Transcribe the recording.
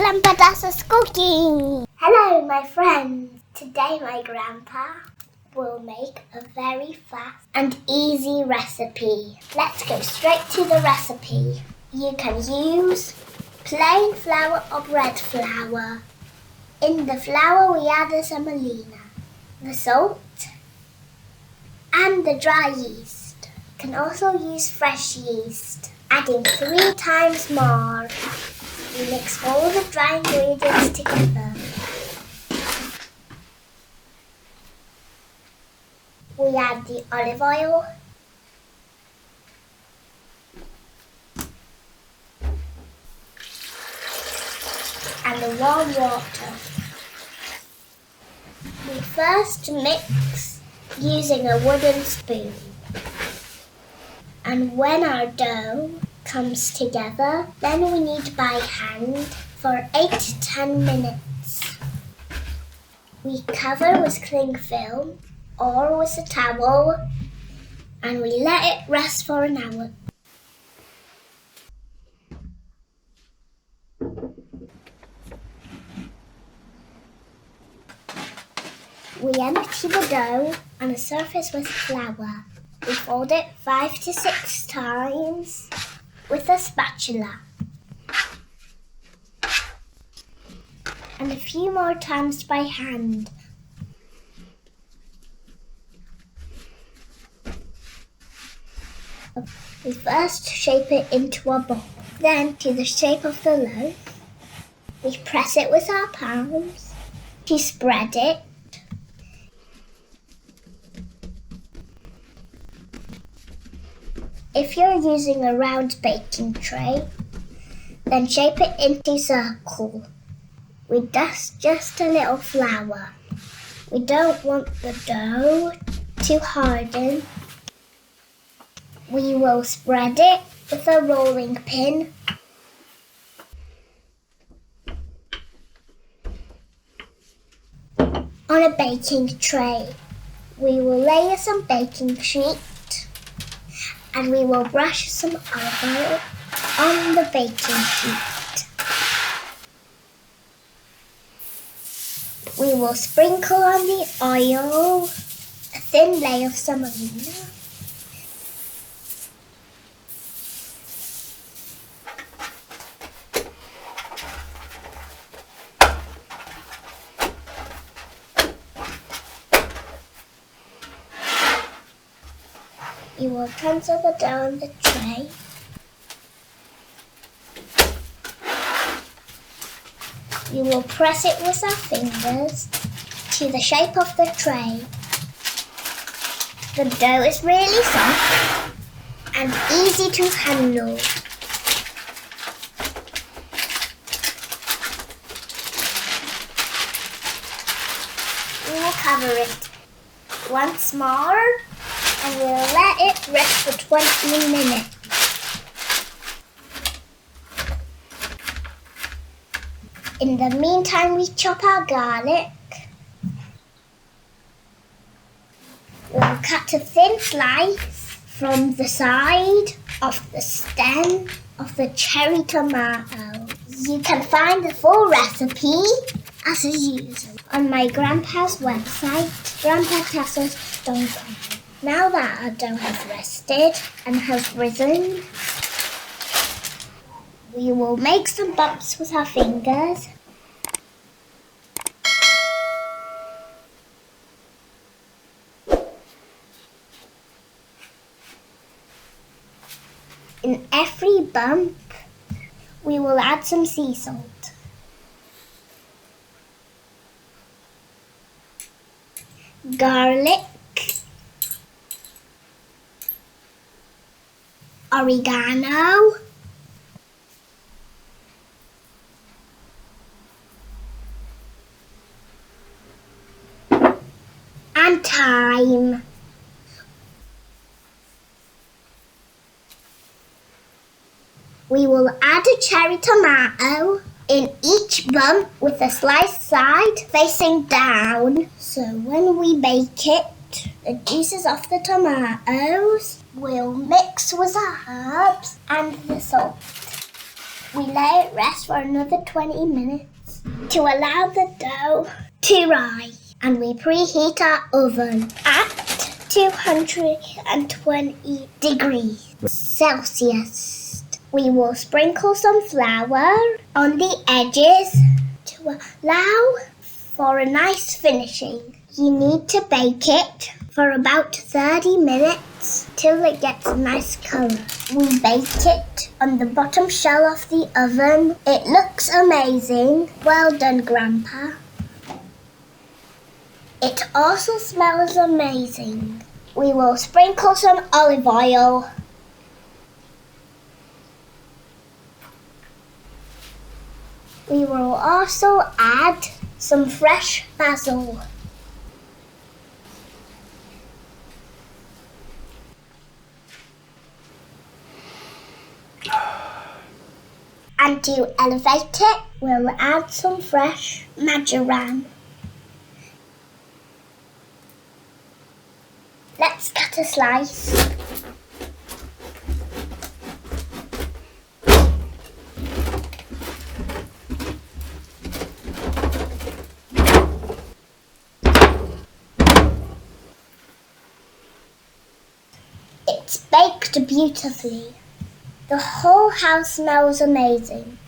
Grandpa does cooking. Hello, my friends. Today my grandpa will make a very fast and easy recipe. Let's go straight to the recipe. You can use plain flour or bread flour. In the flour we add the semolina, the salt and the dry yeast. You can also use fresh yeast, adding 3 times more. We mix all the dry ingredients together. We add the olive oil, and the warm water. We first mix using a wooden spoon. And when our dough comes together, then we knead by hand for 8 to 10 minutes. We cover with cling film or with a towel and we let it rest for an hour. We empty the dough on a surface with flour. We fold it 5 to 6 times with a spatula. And a few more times by hand. We first shape it into a ball. Then, to the shape of the loaf, we press it with our palms to spread it. If you're using a round baking tray, then shape it into a circle. We dust just a little flour. We don't want the dough to harden. We will spread it with a rolling pin. On a baking tray, we will lay some baking sheet and we will brush some olive oil on the baking sheet. We will sprinkle on the oil a thin layer of semolina. You will transfer the dough on the tray. You will press it with our fingers to the shape of the tray. The dough is really soft and easy to handle. We will cover it once more. And we'll let it rest for 20 minutes. In the meantime, we chop our garlic. We'll cut a thin slice from the side of the stem of the cherry tomato. You can find the full recipe, as usual, on my grandpa's website, grandpatassos.com. Now that our dough has rested and has risen, we will make some bumps with our fingers. In every bump, we will add some sea salt. Garlic. Oregano, and thyme. We will add a cherry tomato in each bump with a sliced side facing down. So when we bake it, the juices of the tomatoes will mix with the herbs and the salt. We let it rest for another 20 minutes to allow the dough to rise. And we preheat our oven at 220 degrees Celsius. We will sprinkle some flour on the edges to allow for a nice finishing. You need to bake it for about 30 minutes till it gets a nice colour. We baked it on the bottom shell of the oven. It looks amazing. Well done, Grandpa. It also smells amazing. We will sprinkle some olive oil. We will also add some fresh basil. And to elevate it, we'll add some fresh marjoram. Let's cut a slice. It's baked beautifully. The whole house smells amazing.